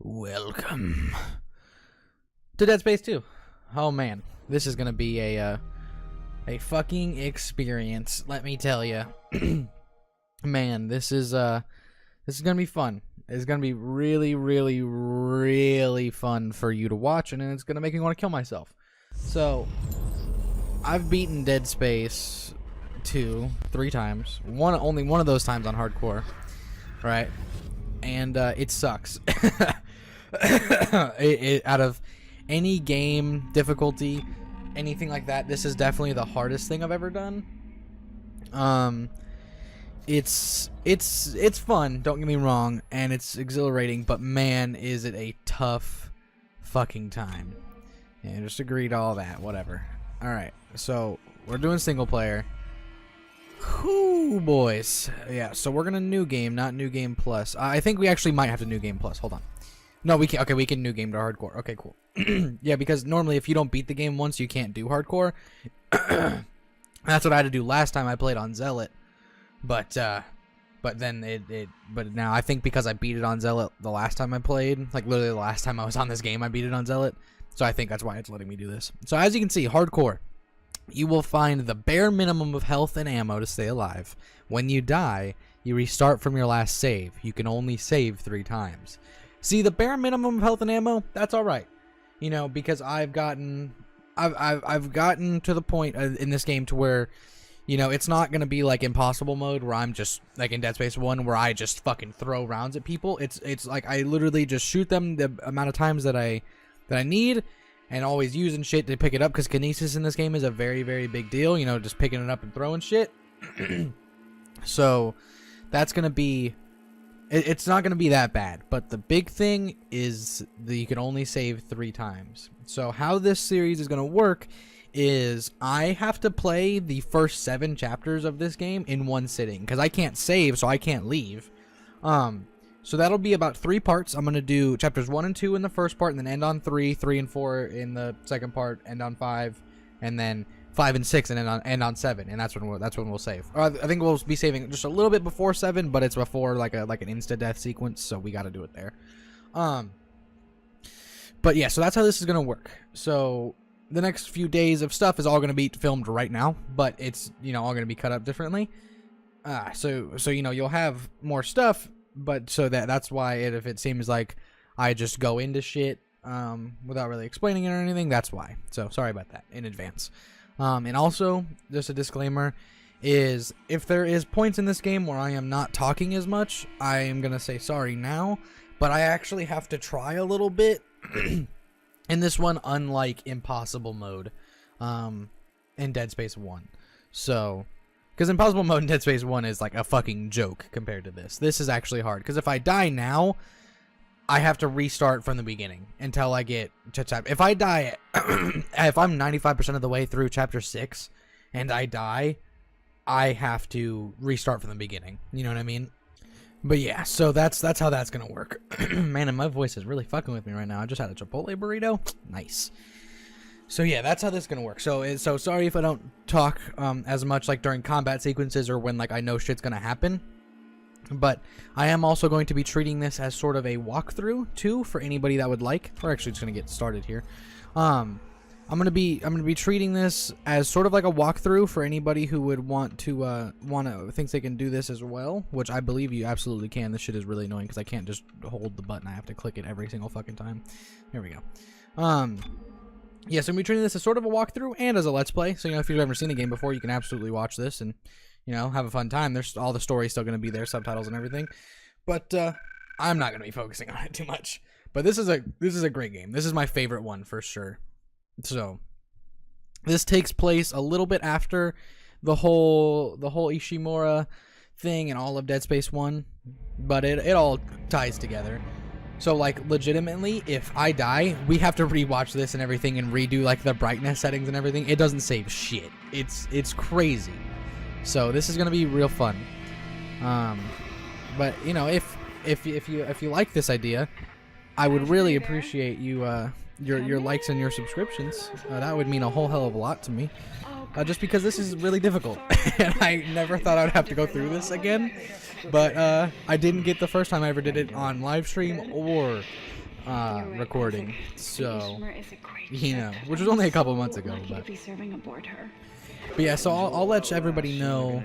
Welcome to Dead Space 2. Oh man, this is gonna be a fucking experience. Let me tell you, man, this is gonna be fun. It's gonna be really, really, really fun for you to watch, and it's gonna make me want to kill myself. So, I've beaten Dead Space 2 3 times. Only one of those times on hardcore, right? And it sucks. Out of any game difficulty, anything like that, this is definitely the hardest thing I've ever done. It's fun, don't get me wrong, and it's exhilarating, but man, is it a tough fucking time. Yeah, just agree to all that, whatever. Alright, so we're doing single player. Whoo, boys. Yeah, so we're gonna new game, not new game plus. I think we actually might have to new game plus. Hold on. No, we can. Okay, we can new game to hardcore. Okay, cool. Yeah, because normally if you don't beat the game once, you can't do hardcore. That's what I had to do last time I played on Zealot. But then but now I think because I beat it on Zealot the last time I played, like literally the last time I was on this game, I beat it on Zealot. So I think that's why it's letting me do this. So as you can see, hardcore. You will find the bare minimum of health and ammo to stay alive. When you die, you restart from your last save. You can only save 3 times. See, the bare minimum of health and ammo, that's alright. You know, because I've gotten to the point in this game to where, you know, it's not going to be like impossible mode where I'm just, like in Dead Space 1, where I just fucking throw rounds at people. It's like I literally just shoot them the amount of times that I need, and always using shit to pick it up, because kinesis in this game is a very, very big deal, you know, just picking it up and throwing shit. So, that's going to be... It's not going to be that bad, but the big thing is that you can only save 3 times. So, how this series is going to work is I have to play the first 7 chapters of this game in one sitting, because I can't save, so I can't leave. So that'll be about 3 parts. I'm going to do chapters 1 and 2 in the first part, and then end on 3, 3 and 4 in the second part, end on 5, and then 5 and 6 and end on 7, and that's when we'll save. I think we'll be saving just a little bit before 7, but it's before like an insta death sequence, so we got to do it there. But yeah, so that's how this is going to work. So the next few days of stuff is all going to be filmed right now, but it's, you know, all going to be cut up differently. So you know, you'll have more stuff. But so that's why if it seems like I just go into shit without really explaining it or anything, that's why. So sorry about that in advance. And also, just a disclaimer, is if there is points in this game where I am not talking as much, I am going to say sorry now. But I actually have to try a little bit in this one, unlike impossible mode in Dead Space 1. So... because impossible mode in Dead Space 1 is like a fucking joke compared to this. This is actually hard. Because if I die now, I have to restart from the beginning until I get to chapter... If I die... if I'm 95% of the way through chapter 6 and I die, I have to restart from the beginning. You know what I mean? But yeah, so that's how that's going to work. Man, and my voice is really fucking with me right now. I just had a Chipotle burrito. Nice. So yeah, that's how this is gonna work. So sorry if I don't talk as much like during combat sequences or when like I know shit's gonna happen. But I am also going to be treating this as sort of a walkthrough too for anybody that would like. We're actually just gonna get started here. I'm gonna be treating this as sort of like a walkthrough for anybody who would want to thinks they can do this as well, which I believe you absolutely can. This shit is really annoying because I can't just hold the button. I have to click it every single fucking time. There we go. Yeah, so I'm treating this as sort of a walkthrough and as a let's play. So, you know, if you've never seen the game before, you can absolutely watch this and, you know, have a fun time. There's all the story still going to be there, subtitles and everything. But I'm not going to be focusing on it too much. But this is a great game. This is my favorite one for sure. So, this takes place a little bit after the whole Ishimura thing and all of Dead Space 1, but it all ties together. So, like, legitimately, if I die, we have to rewatch this and everything and redo, like, the brightness settings and everything. It doesn't save shit. It's crazy. So, this is going to be real fun. But, you know, if you like this idea, I would really appreciate your likes and your subscriptions. That would mean a whole hell of a lot to me. Just because this is really difficult. And I never thought I would have to go through this again. But I didn't get the first time I ever did it on live stream or recording, so you know, which was only a couple months ago, but yeah. So I'll let everybody know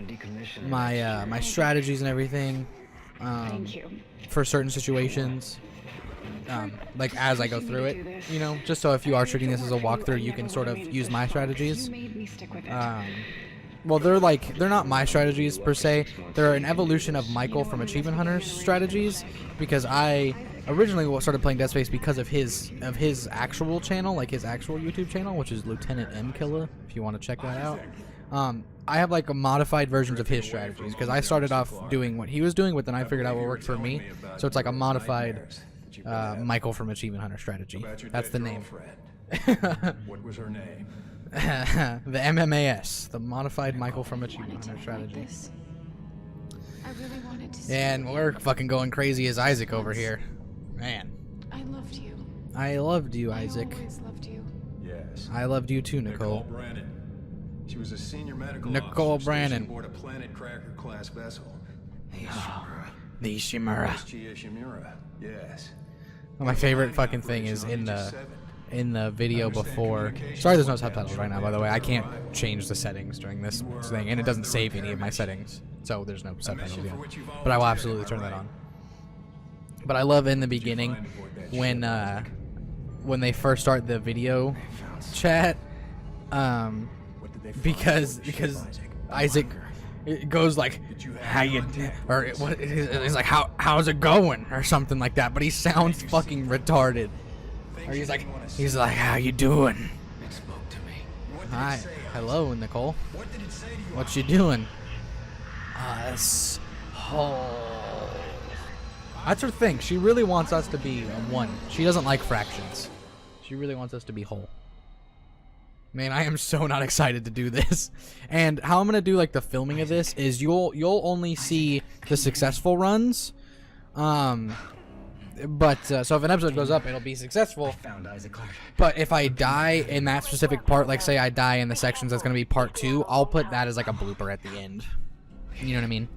my my strategies and everything for certain situations, like as I go through it, you know, just so if you are treating this as a walkthrough, you can sort of use my strategies. Well, they're not my strategies per se. They're an evolution of Michael from Achievement Hunter's strategies, because I originally started playing Dead Space because of his actual channel, like his actual YouTube channel, which is Lieutenant M Killer, if you want to check that out. I have like a modified versions of his strategies, because I started off doing what he was doing, but then I figured out what worked for me. So it's like a modified Michael from Achievement Hunter strategy. That's the name. What was her name? The MMAS, the modified Michael from Achievement Hunter strategy. And we're fucking going crazy as Isaac over here. Man. I loved you. I loved you, Isaac. I always loved you. Yes. I loved you too, Nicole. Brannon. She was a senior medical Nicole officer Brannon. stationed aboard a Planet Cracker class vessel. The Shimura. Shimura. Yes. Well, my favorite fucking thing is in the video before. Sorry, there's no subtitles right now, by the way. I can't change the settings during this thing, and it doesn't save any of my settings, so there's no subtitles yet. But I will absolutely turn that on. But I love in the beginning when they first start the video chat, because Isaac goes like, how you, or he's like, how's it going, or something like that, but he sounds fucking retarded. Or he's like, how you doing? Hi, hello, Nicole. What you doing? That's her thing. She really wants us to be one. She doesn't like fractions. She really wants us to be whole. Man, I am so not excited to do this. And how I'm gonna do like the filming of this is you'll only see the successful runs. But so if an episode goes up, it'll be successful. But if I die in that specific part, like say I die in the sections that's gonna be part 2, I'll put that as like a blooper at the end. You know what I mean?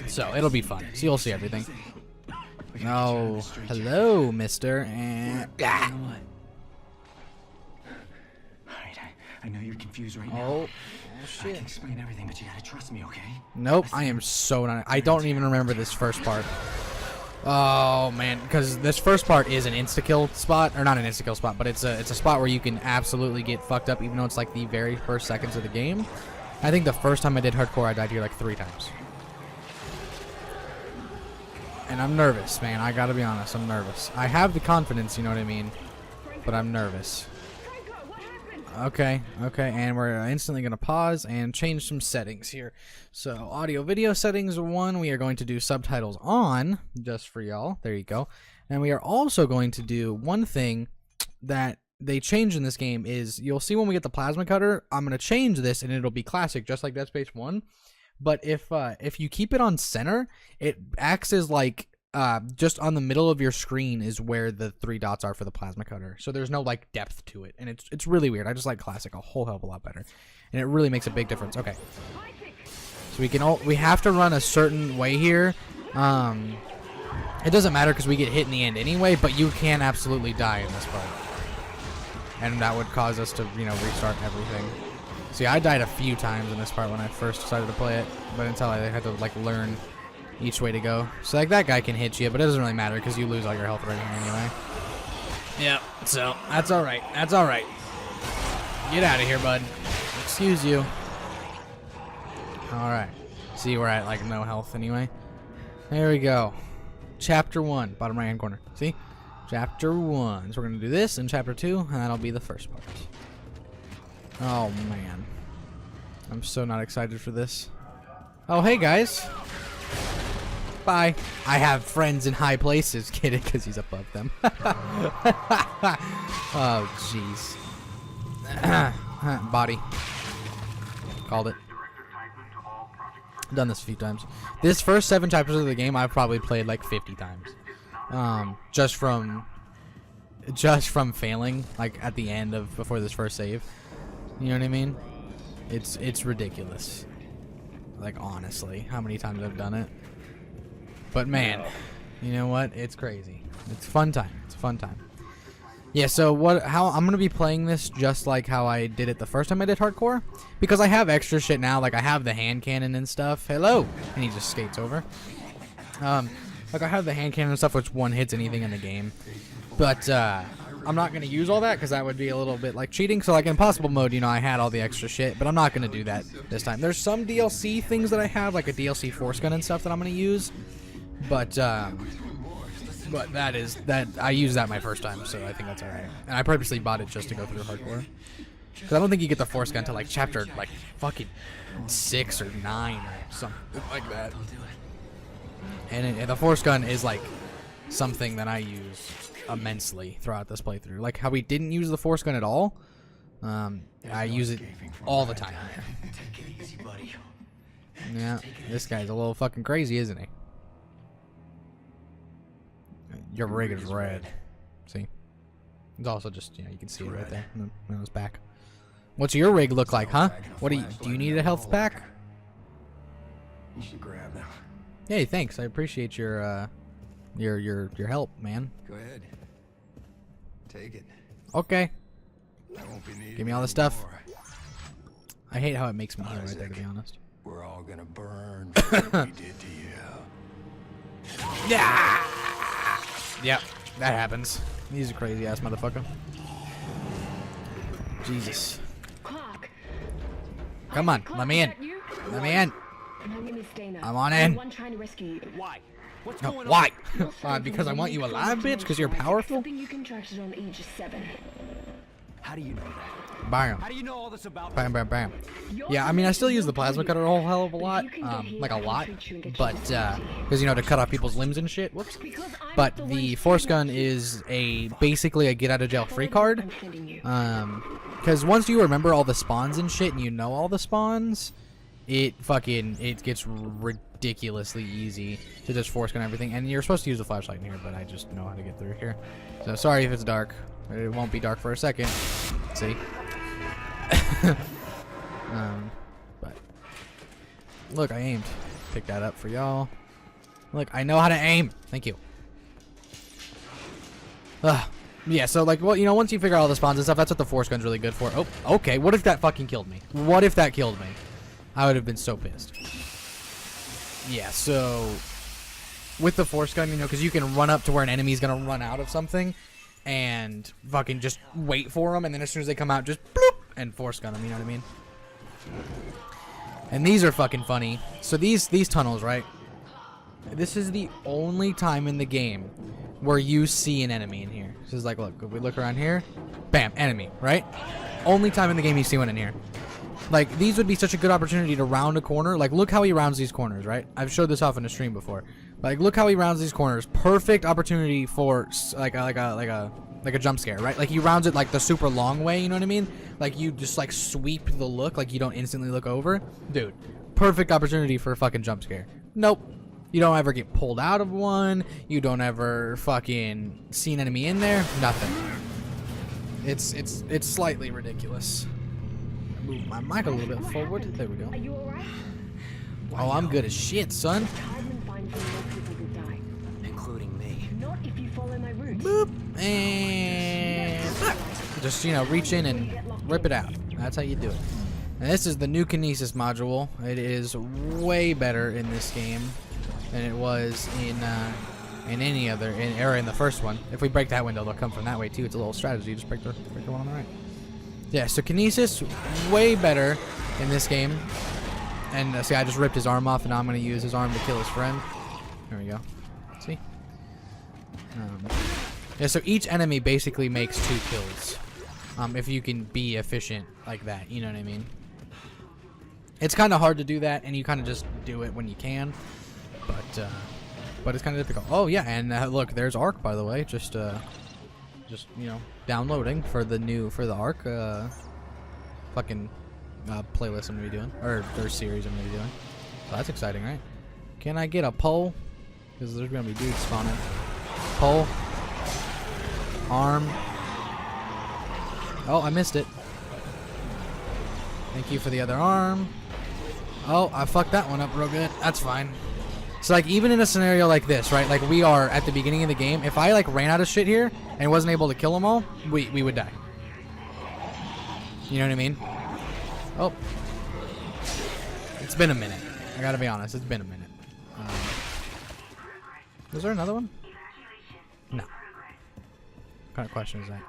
So it'll be fun. So you'll see everything. Oh, hello, mister. I know you're confused right now. Oh, shit. I can explain everything, but you gotta trust me, okay? Nope, I am so not. I don't even remember this first part. Oh man, because this first part is an insta-kill spot, or not an insta-kill spot, but it's a spot where you can absolutely get fucked up, even though it's like the very first seconds of the game. I think the first time I did hardcore, I died here like 3 times. And I'm nervous, man. I gotta be honest, I'm nervous. I have the confidence, you know what I mean, but I'm nervous. Okay, and we're instantly going to pause and change some settings here. So, audio video settings 1, we are going to do subtitles on, just for y'all. There you go. And we are also going to do one thing that they changed in this game is, you'll see when we get the plasma cutter, I'm going to change this and it'll be classic, just like Dead Space 1. But if you keep it on center, it acts as like, just on the middle of your screen is where the 3 dots are for the plasma cutter. So there's no like depth to it, and it's really weird. I just like classic a whole hell of a lot better, and it really makes a big difference. Okay, so we have to run a certain way here. It doesn't matter because we get hit in the end anyway, but you can absolutely die in this part, and that would cause us to restart everything. See, I died a few times in this part when I first started to play it, but until I had to like learn each way to go. So like that guy can hit you, but it doesn't really matter because you lose all your health right here anyway. Yeah, so that's alright. That's alright. Get out of here, bud. Excuse you. Alright. See, we're at like no health anyway. There we go. Chapter 1, bottom right hand corner. See? Chapter 1. So we're gonna do this in chapter 2, and that'll be the first part. Oh man. I'm so not excited for this. Oh hey guys. Bye. I have friends in high places. Get it? Because he's above them. Oh, jeez. Body. Called it. I've done this a few times. This first 7 chapters of the game, I've probably played like 50 times. Just from failing, like at the end of before this first save. You know what I mean? It's ridiculous. Like honestly, how many times I've done it. But man, You know what? It's crazy. It's a fun time. It's a fun time. Yeah, so how I'm gonna be playing this just like how I did it the first time I did hardcore, because I have extra shit now. Like I have the hand cannon and stuff. Hello, and he just skates over. Like I have the hand cannon and stuff, which one hits anything in the game, but I'm not gonna use all that because that would be a little bit like cheating. So like in impossible mode, you know, I had all the extra shit, but I'm not gonna do that this time. There's some DLC things that I have, like a DLC force gun and stuff that I'm gonna use, but that I used that my first time, so I think that's alright. And I purposely bought it just to go through hardcore, because I don't think you get the force gun to like chapter like fucking 6 or 9 or something like that. And the force gun is like something that I use immensely throughout this playthrough. Like how we didn't use the force gun at all. I use it all the time. Take it easy, buddy. Yeah, this guy's a little fucking crazy, isn't he? Your rig is red. See? It's also just, you know, you can see it right there on his back. What's your rig look like, huh? What do you need a health pack? You should grab them. Hey, thanks. I appreciate your help, man. Go ahead. Take it. Okay. I won't be needing Give me all the any stuff. more. I hate how it makes me heal right there, to be honest. We're all gonna burn for what we did to you. Yeah. Yep, that happens. He's a crazy ass motherfucker. Jesus. Clark. Come on, let me in. Let me in. My name is Dana. I'm on in. I'm the one trying to rescue you. Why? What's No, going why? on? Because I want you alive, bitch? Because you're powerful? Something you contracted on Aegis 7. How do you know that? Bam. How do you know all this about me? Bam, bam, bam. Yeah, I mean, I still use the plasma cutter a whole hell of a lot. Like a lot. But, because, you know, to cut off people's limbs and shit. Whoops. But the force gun is basically a get out of jail free card. Because once you remember all the spawns and shit and you know all the spawns, it gets ridiculously easy to just force gun everything. And you're supposed to use a flashlight in here, but I just know how to get through here. So sorry if it's dark. It won't be dark for a second. See? But look, I aimed. Pick that up for y'all. Look, I know how to aim. Thank you. Yeah, so like, well, you know, once you figure out all the spawns and stuff, that's what the force gun's really good for. Oh, okay. What if that fucking killed me? What if that killed me? I would have been so pissed. Yeah, so with the force gun, you know, because you can run up to where an enemy's gonna run out of something and fucking just wait for them, and then as soon as they come out, just bloop and force gun them. You know what I mean? And these are fucking funny. So these tunnels, right? This is the only time in the game where you see an enemy in here. This is like, look, if we look around here, bam, enemy, right? Only time in the game you see one in here. Like, these would be such a good opportunity to round a corner. Like, look how he rounds these corners, right? I've showed this off in a stream before. Like, look how he rounds these corners. Perfect opportunity for like a jump scare, right? Like, he rounds it like the super long way, you know what I mean? Like, you just like sweep the look, like you don't instantly look over. Dude, perfect opportunity for a fucking jump scare. Nope. You don't ever get pulled out of one. You don't ever fucking see an enemy in there. Nothing. It's slightly ridiculous. Move my mic a little bit forward. There we go. Are you alright? Oh, I'm good as shit, son. Tideman finds more people will die. Including me. Not if you follow my route. Boop. And just, you know, reach in and rip it out. That's how you do it. And this is the new Kinesis module. It is way better in this game than it was in any other in the first one. If we break that window, they'll come from that way too. It's a little strategy. Just break the one on the right. Yeah, so Kinesis, way better in this game. And see, I just ripped his arm off, and now I'm going to use his arm to kill his friend. There we go. See? Yeah, so each enemy basically makes 2 kills. If you can be efficient like that, you know what I mean? It's kind of hard to do that, and you kind of just do it when you can. But it's kind of difficult. Oh, yeah, and look, there's Arc, by the way. Just you know, downloading for the Arc fucking playlist I'm gonna be doing, or series I'm gonna be doing. So that's exciting, right? Can I get a pole? Because there's gonna be dudes spawning. Pole. Arm. Oh, I missed it. Thank you for the other arm. Oh, I fucked that one up real good. That's fine. So like even in a scenario like this, right? Like we are at the beginning of the game. If I like ran out of shit here and wasn't able to kill them all, we would die. You know what I mean? Oh, it's been a minute. I gotta be honest. It's been a minute. Was there another one? No. What kind of question is that?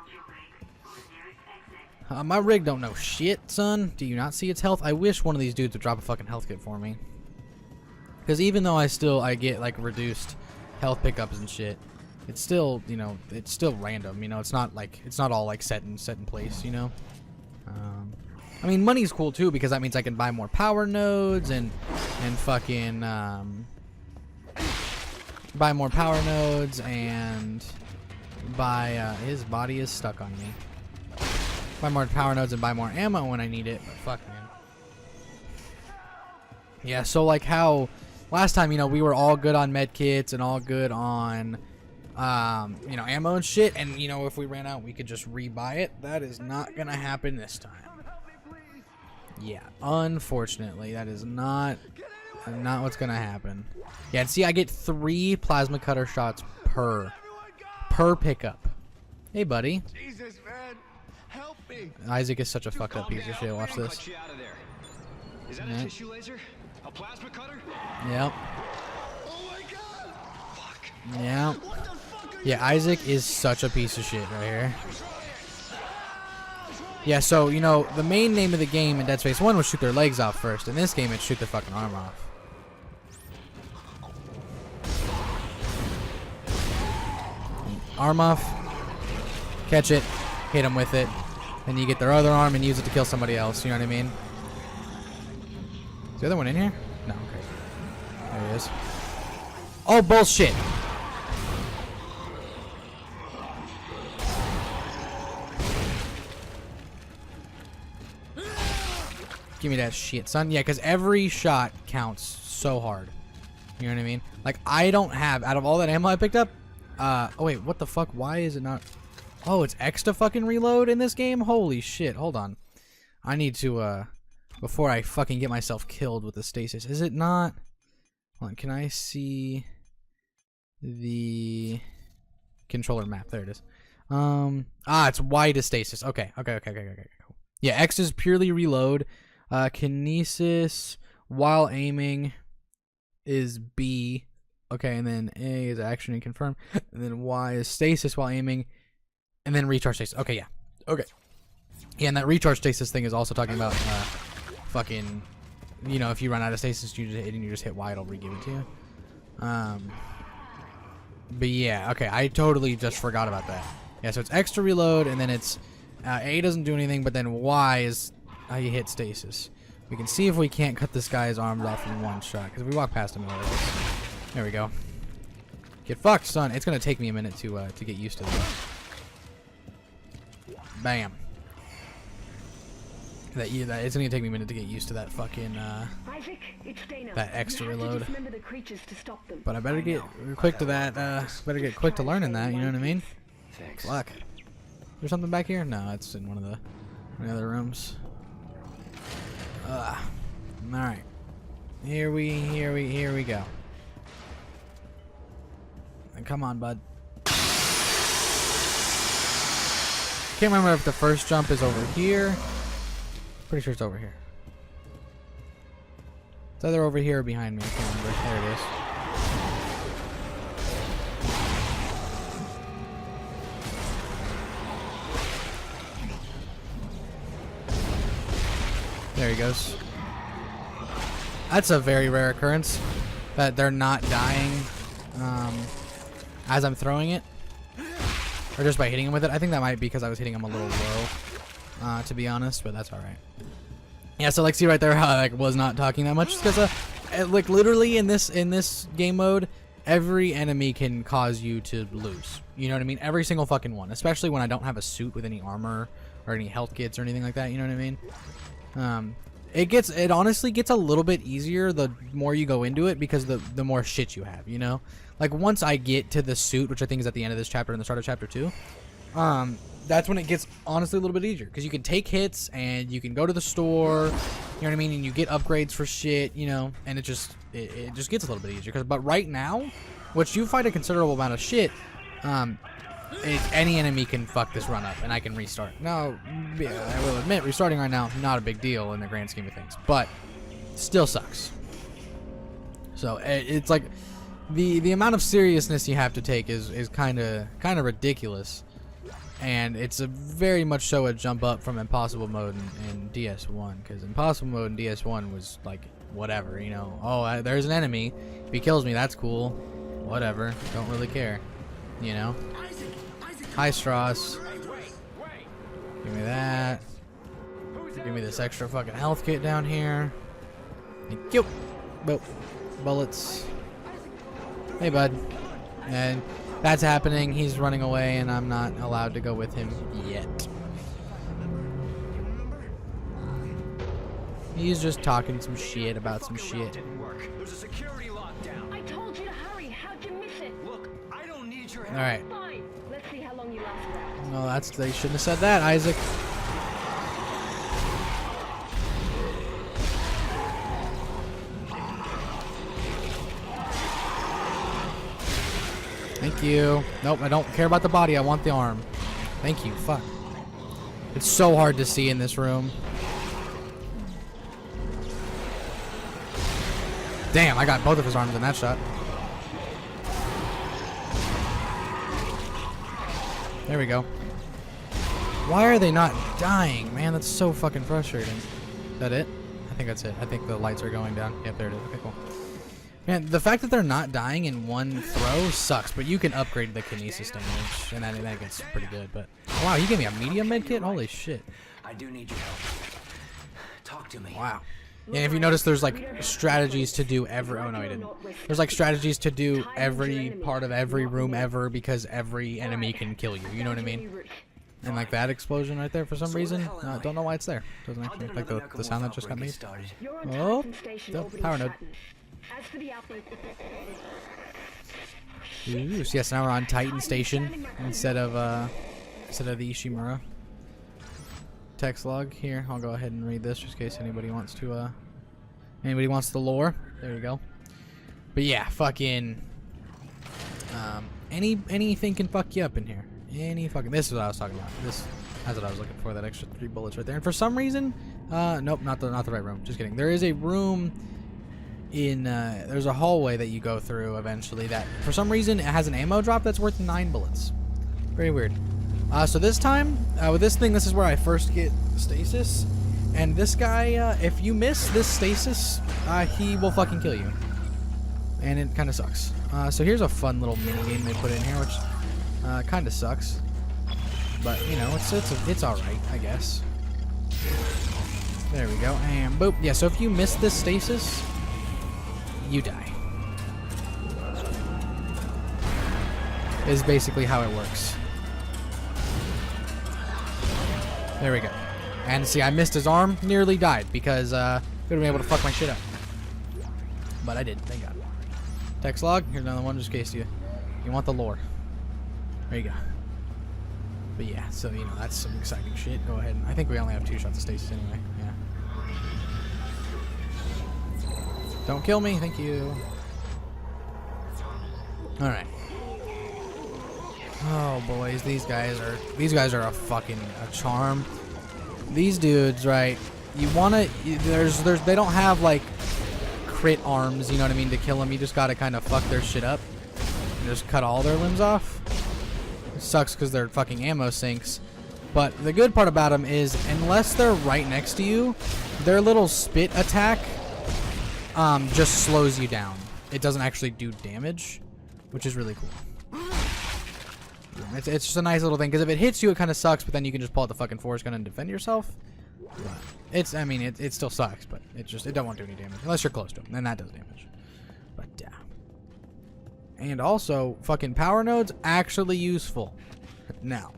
My rig don't know shit, son. Do you not see its health? I wish one of these dudes would drop a fucking health kit for me. Because even though I get like reduced health pickups and shit, it's still, you know, it's still random. You know, it's not all like set in place. You know. I mean, money's cool too because that means I can buy more power nodes and fucking buy more power nodes and buy. His body is stuck on me. Buy more power nodes and buy more ammo when I need it, but fuck, man. Yeah, so like how last time, you know, we were all good on med kits and all good on, you know, ammo and shit, and you know, if we ran out, we could just rebuy it. That is not gonna happen this time. Yeah, unfortunately, that is not what's gonna happen. Yeah, and see, I get 3 plasma cutter shots per pickup. Hey, buddy. Jesus, man. Help me. Isaac is such a fucked up piece of shit. Watch this. Cut you out of there. Is that Yeah. a tissue laser? A plasma cutter? Yep. Oh my god. Fuck. Yeah. What the fuck are you Yeah, Isaac is such a piece of shit right here. Yeah, so, you know, the main name of the game in Dead Space 1 was shoot their legs off first. In this game, it's shoot their fucking arm off. Arm off. Catch it. Hit them with it. Then you get their other arm and use it to kill somebody else. You know what I mean? Is the other one in here? No, okay. There he is. Oh, bullshit. Give me that shit, son. Yeah, because every shot counts so hard. You know what I mean? Like, I don't have, out of all that ammo I picked up, oh wait, what the fuck? Why is it not? Oh, it's X to fucking reload in this game? Holy shit, hold on. I need to, before I fucking get myself killed with the stasis. Is it not? Hold on, can I see the controller map? There it is. It's Y to stasis. Okay. Cool. Yeah, X is purely reload. Kinesis while aiming is B. Okay, and then A is action and confirm. And then Y is stasis while aiming. And then recharge stasis. Okay, yeah. Okay. Yeah, and that recharge stasis thing is also talking about fucking, you know, if you run out of stasis, you just hit Y, it'll re-give it to you. But yeah, okay, I totally just forgot about that. Yeah, so it's X to reload, and then it's A doesn't do anything, but then Y is how you hit stasis. We can see if we can't cut this guy's arms off in one shot, because we walk past him already. There we go. Get fucked, son. It's gonna take me a minute to get used to that. Bam. It's gonna take me a minute to get used to that fucking Isaac, it's Dana. that extra You have to reload. dismember the creatures to stop them. But I better get quick to that. Better get quick to learning that. You know what I mean? Thanks. Fuck. There's something back here? No, it's in one of the other rooms. All right. Here we go. And come on, bud. Can't remember if the first jump is over here. Pretty sure it's over here. It's either over here or behind me. I can't remember. There it is. There he goes. That's a very rare occurrence that they're not dying as I'm throwing it, or just by hitting him with it. I think that might be because I was hitting him a little low, to be honest, but that's all right. Yeah, so like, see right there how I like was not talking that much because like literally in this game mode, every enemy can cause you to lose. You know what I mean? Every single fucking one, especially when I don't have a suit with any armor or any health kits or anything like that. You know what I mean? It honestly gets a little bit easier the more you go into it because the more shit you have, you know? Like once I get to the suit, which I think is at the end of this chapter and the start of chapter 2, that's when it gets honestly a little bit easier, because you can take hits and you can go to the store, you know what I mean, and you get upgrades for shit, you know, and it just gets a little bit easier. But right now, which you fight a considerable amount of shit, any enemy can fuck this run up and I can restart. Now, yeah, I will admit, restarting right now, not a big deal in the grand scheme of things, but still sucks. So it's like the amount of seriousness you have to take is kind of ridiculous, and it's a very much so a jump up from impossible mode in DS1, because impossible mode in DS1 was like whatever, you know. Oh, there's an enemy, if he kills me, that's cool, whatever, don't really care, you know. Hi, Strauss. Give me that. Give me this extra fucking health kit down here. Thank you. Boop. Bullets. Hey, bud. And that's happening. He's running away, and I'm not allowed to go with him yet. He's just talking some shit about some shit. Didn't work. There's a security lockdown. I told you to hurry. How'd you miss it? Look, I don't need your help. All right. Fine. Let's see how long you last around. Well, they shouldn't have said that, Isaac. Thank you. Nope, I don't care about the body. I want the arm. Thank you. Fuck. It's so hard to see in this room. Damn, I got both of his arms in that shot. There we go. Why are they not dying? Man, that's so fucking frustrating. Is that it? I think that's it. I think the lights are going down. Yep, there it is. Okay, cool. Man, the fact that they're not dying in one throw sucks, but you can upgrade the kinesis damage, and that gets pretty good. But wow, you gave me a medium med kit? Holy shit. I do need your help. Talk to me. Wow. Yeah, if you notice, there's like strategies to do every. Oh no, I didn't. There's like strategies to do every part of every room ever, because every enemy can kill you. You know what I mean? And like that explosion right there, for some reason, don't know why it's there. Doesn't actually like the sound that just got made. Oh, the power node. As for the outbreak, Ooh, so yes, now we're on Titan Station instead of the Ishimura. Text log here. I'll go ahead and read this just in case anybody wants to the lore. There you go. But yeah, fucking anything can fuck you up in here. This is what I was talking about. That's what I was looking for, that extra 3 bullets right there. And for some reason, nope, not the right room. Just kidding. There is a room in there's a hallway that you go through eventually that for some reason it has an ammo drop that's worth 9 bullets. Very weird. So this time, with this thing, this is where I first get stasis. And this guy, if you miss this stasis, he will fucking kill you. And it kind of sucks. So here's a fun little mini game they put in here, which kind of sucks. But, you know, it's alright, I guess. There we go. And boop. Yeah, so if you miss this stasis, you die. Is basically how it works. There we go. And see, I missed his arm, nearly died, because could have been able to fuck my shit up. But I did, thank God. Text log, here's another one just in case you want the lore. There you go. But yeah, so you know, that's some exciting shit. Go ahead. I think we only have 2 shots of stasis anyway. Yeah. Don't kill me, thank you. Alright. Oh boys, these guys are a fucking charm. These dudes, right? You wanna they don't have like crit arms, you know what I mean, to kill them. You just gotta kind of fuck their shit up and just cut all their limbs off. It sucks because they're fucking ammo sinks. But the good part about them is, unless they're right next to you, their little spit attack just slows you down. It doesn't actually do damage, which is really cool. It's just a nice little thing, because if it hits you, it kind of sucks, but then you can just pull out the fucking force gun and defend yourself. But it still sucks, but it don't want to do any damage unless you're close to them, then that does damage. But yeah. And also, fucking power nodes actually useful. Now,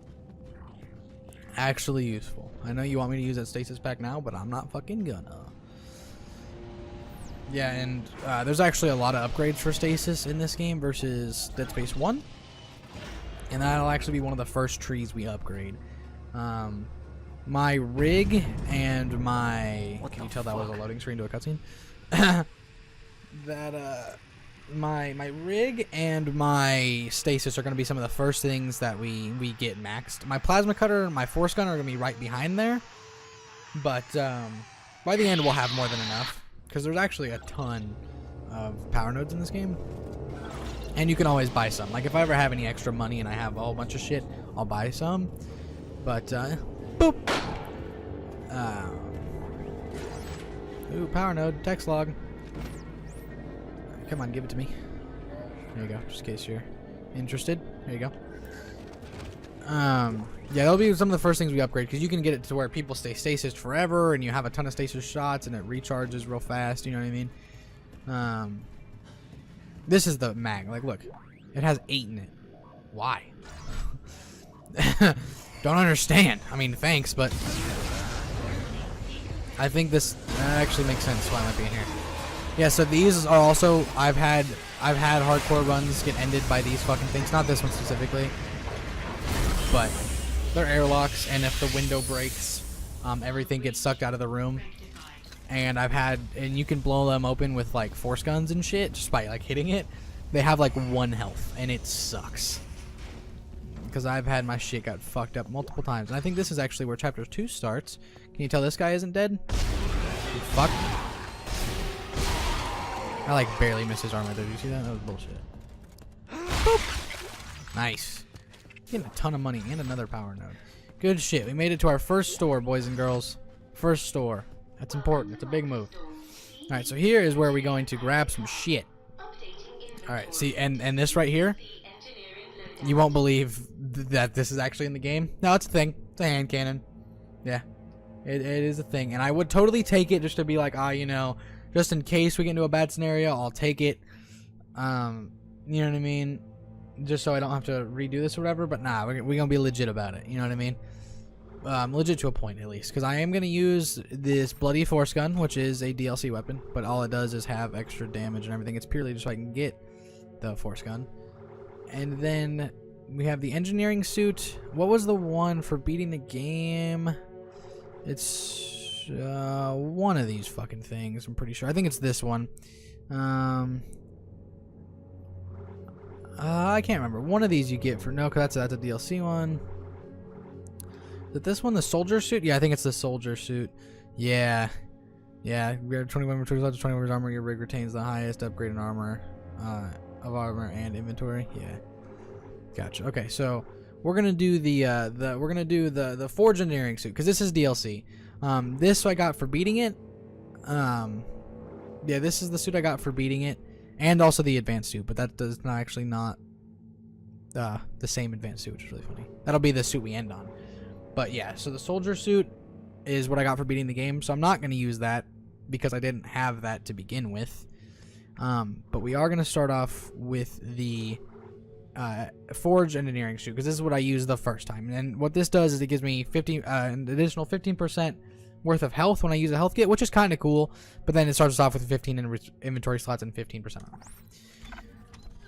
actually useful. I know you want me to use that stasis pack now, but I'm not fucking gonna. Yeah, and there's actually a lot of upgrades for stasis in this game versus Dead Space 1. And that'll actually be one of the first trees we upgrade. My rig and my... Can you tell that was a loading screen to a cutscene? My rig and my stasis are going to be some of the first things that we get maxed. My plasma cutter and my force gun are going to be right behind there. But by the end, we'll have more than enough. Because there's actually a ton of power nodes in this game. And you can always buy some. Like, if I ever have any extra money and I have a whole bunch of shit, I'll buy some. But, boop! Ooh, power node, text log. Come on, give it to me. There you go, just in case you're interested. There you go. Yeah, that'll be some of the first things we upgrade, because you can get it to where people stay stasis forever, and you have a ton of stasis shots, and it recharges real fast, you know what I mean? This is the mag. Like, look. It has 8 in it. Why? Don't understand. I mean, thanks, but... I think this actually makes sense why I might be in here. Yeah, so these are also... I've had hardcore runs get ended by these fucking things. Not this one specifically. But they're airlocks, and if the window breaks, everything gets sucked out of the room. And and you can blow them open with like force guns and shit just by like hitting it. They have like 1 health, and it sucks. Because I've had my shit got fucked up multiple times. And I think this is actually where chapter 2 starts. Can you tell this guy isn't dead? You fuck. I like barely missed his armor there. Did you see that? That was bullshit. Boop. Nice. Getting a ton of money and another power node. Good shit. We made it to our first store, boys and girls. First store. That's important. It's a big move. Alright, so here is where we're going to grab some shit. Alright, see, and this right here, you won't believe that this is actually in the game. No, it's a thing. It's a hand cannon. Yeah, it is a thing. And I would totally take it just to be like, you know, just in case we get into a bad scenario, I'll take it. You know what I mean? Just so I don't have to redo this or whatever. But nah, we're going to be legit about it. You know what I mean? Legit to a point, at least. Because I am going to use this Bloody Force Gun, which is a DLC weapon. But all it does is have extra damage and everything. It's purely just so I can get the Force Gun. And then we have the engineering suit. What was the one for beating the game? It's one of these fucking things, I'm pretty sure. I think it's this one. I can't remember. One of these you get for... No, because that's a DLC one. Is it this one, the soldier suit? Yeah, I think it's the soldier suit. Yeah. Yeah, we have 21 armor. Your rig retains the highest upgrade in armor. Of armor and inventory. Yeah. Gotcha. Okay, so we're gonna do the forge engineering suit, because this is DLC. This I got for beating it. Yeah, this is the suit I got for beating it, and also the advanced suit, but that does not actually not the same advanced suit, which is really funny. That'll be the suit we end on. But yeah, so the soldier suit is what I got for beating the game, so I'm not gonna use that because I didn't have that to begin with. But we are going to start off with the forge engineering suit, because this is what I used the first time. And what this does is it gives me an additional 15% worth of health when I use a health kit, which is kind of cool. But then it starts us off with 15 inventory slots and 15% armor.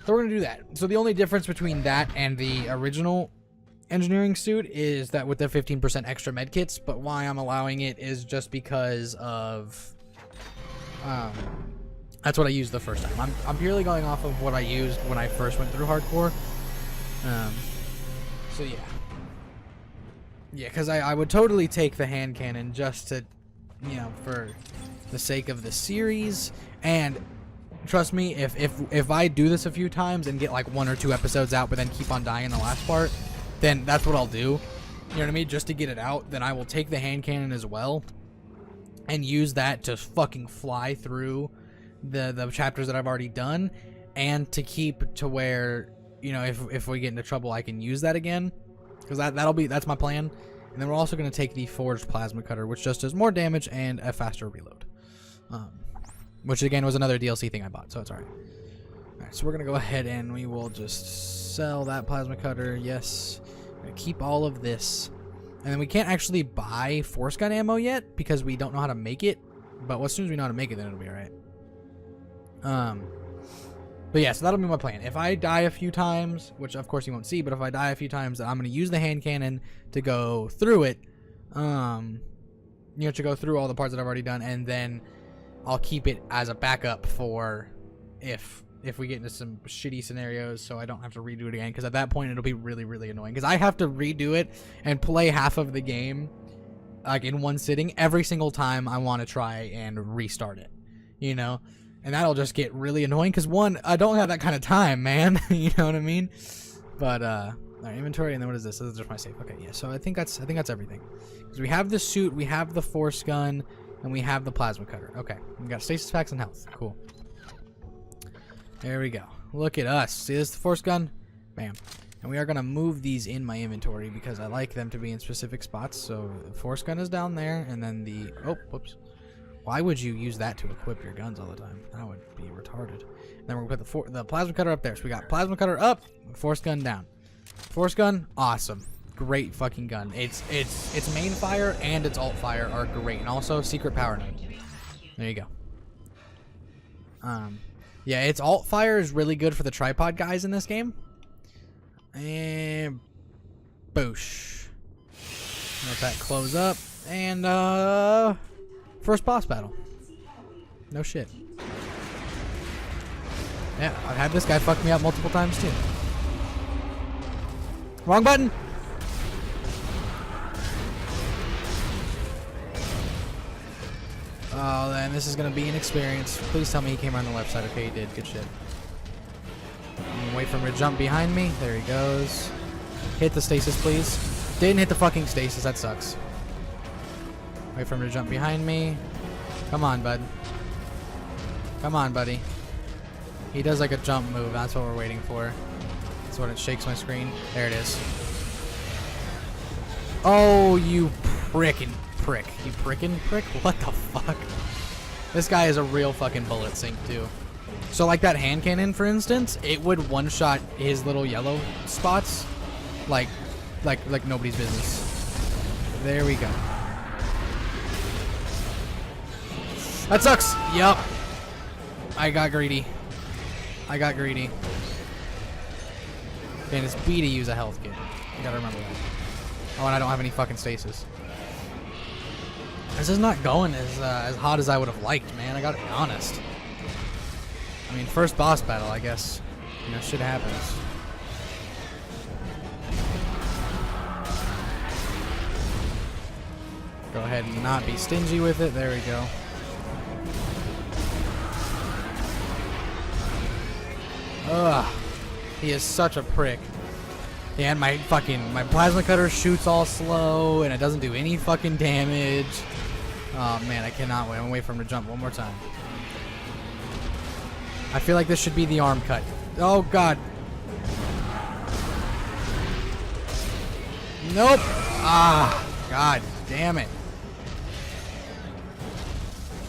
So we're going to do that. So the only difference between that and the original engineering suit is that with the 15% extra med kits. But why I'm allowing it is just because of... that's what I used the first time. I'm purely going off of what I used when I first went through hardcore. So yeah. Yeah, because I would totally take the hand cannon just to, you know, for the sake of the series. And trust me, if I do this a few times and get like 1 or 2 episodes out but then keep on dying in the last part, then that's what I'll do. You know what I mean? Just to get it out, then I will take the hand cannon as well and use that to fucking fly through the chapters that I've already done, and to keep to where, you know, if we get into trouble, I can use that again, because that's my plan. And then we're also going to take the forged plasma cutter, which just does more damage and a faster reload, which again was another DLC thing I bought, so it's alright. Alright, so we're going to go ahead and we will just sell that plasma cutter. Yes, we're going to keep all of this, and then we can't actually buy force gun ammo yet because we don't know how to make it, but as soon as we know how to make it, then it'll be alright. But yeah, so that'll be my plan. If I die a few times, which of course you won't see, but if I die a few times, I'm going to use the hand cannon to go through it. To go through all the parts that I've already done, and then I'll keep it as a backup for if we get into some shitty scenarios, so I don't have to redo it again, because at that point it'll be really, really annoying, because I have to redo it and play half of the game like in one sitting every single time I want to try and restart it, and that'll just get really annoying, because one, I don't have that kind of time, man. You know what I mean? But our inventory, and then what is this? This is just my safe. Okay, yeah, so I think that's everything, because we have the suit, we have the force gun, and we have the plasma cutter. Okay, we got stasis packs and health. Cool. There we go. Look at us. See this, the force gun? Bam. And we are going to move these in my inventory because I like them to be in specific spots. So the force gun is down there, and then the... Oh, whoops. Why would you use that to equip your guns all the time? That would be retarded. And then we're going to put the plasma cutter up there. So we got plasma cutter up, force gun down. Force gun, awesome. Great fucking gun. Its main fire and its alt fire are great. And also secret power node. There you go. Yeah, its alt fire is really good for the tripod guys in this game. And boosh. Let that close up. And first boss battle. No shit. Yeah, I've had this guy fuck me up multiple times too. Wrong button. Oh, then this is gonna be an experience. Please tell me he came around the left side. Okay, he did. Good shit. Wait for him to jump behind me. There he goes. Hit the stasis, please. Didn't hit the fucking stasis. That sucks. Wait for him to jump behind me. Come on, bud. Come on, buddy. He does like a jump move. That's what we're waiting for. That's when it shakes my screen. There it is. Oh, you prickin' prick. You prickin' prick? What the fuck? This guy is a real fucking bullet sink, too. So like that hand cannon, for instance, it would one-shot his little yellow spots like nobody's business. There we go. That sucks. Yup. I got greedy. I got greedy. And it's B to use a health kit. You gotta remember that. Oh, and I don't have any fucking stasis. This is not going as hot as I would have liked, man. I gotta be honest. I mean, first boss battle, I guess. Shit happens. Go ahead and not be stingy with it. There we go. Ugh. He is such a prick. Yeah, and my plasma cutter shoots all slow, and it doesn't do any fucking damage. Oh, man, I cannot wait. I'm gonna wait for him to jump one more time. I feel like this should be the arm cut. Oh, God. Nope. Ah, God damn it.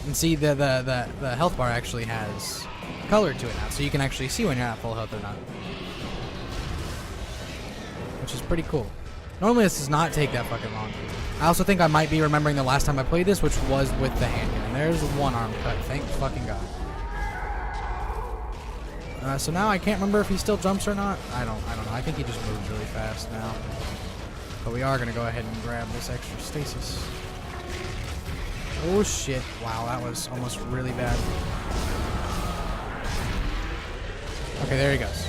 And see, the health bar actually has color to it now, so you can actually see when you're at full health or not. Which is pretty cool. Normally this does not take that fucking long. I also think I might be remembering the last time I played this, which was with the hand cannon. There's one arm cut, thank fucking God. So now I can't remember if he still jumps or not. I don't know. I think he just moves really fast now. But we are gonna go ahead and grab this extra stasis. Oh shit. Wow, that was almost really bad. Okay, there he goes.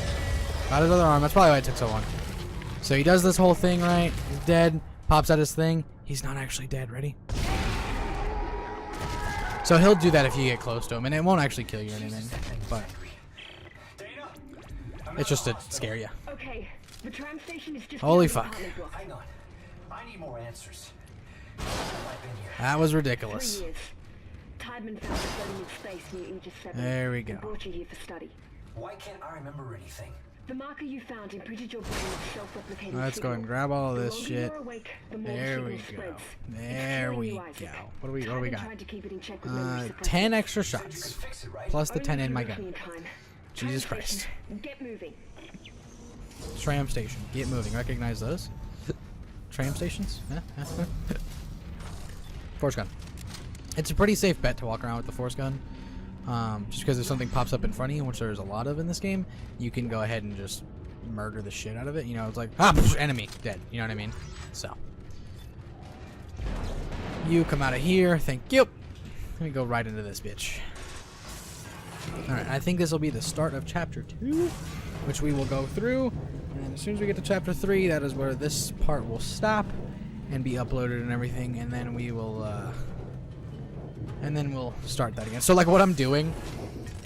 Got his other arm. That's probably why it took so long. So he does this whole thing, right? He's dead. Pops out his thing. He's not actually dead. Ready? So he'll do that if you get close to him, and it won't actually kill you or anything. But it's just to scare you. Okay, the tram station is just holy fuck. Hang on. I need more answers. That was 3 ridiculous. years. Tideman found a floating in space near Aegis 7. There we go. He brought you here for study. Why can't I remember anything? The marker you found imprinted your brain with self-replicating Let's go signal. and grab all of The this longer shit. you're awake, the more the There we signal go. spreads. There It's we killing go. you, Isaac. What do we Tideman got? tried to keep it in check with memory suppression. 10 extra You shots. can fix it, right? Plus the Only 10 in if my you're gun. in time. Jesus Tram Christ. station, get moving. Tram station. Get moving. Recognize those? Tram stations? Force gun. It's a pretty safe bet to walk around with the force gun. Just because if something pops up in front of you, which there's a lot of in this game, you can go ahead and just murder the shit out of it. You know, it's like, enemy, dead. You know what I mean? So. You come out of here. Thank you. Let me go right into this bitch. Alright, I think this will be the start of Chapter 2, which we will go through. And as soon as we get to Chapter 3, that is where this part will stop and be uploaded and everything. And then we will, we'll start that again. So, like, what I'm doing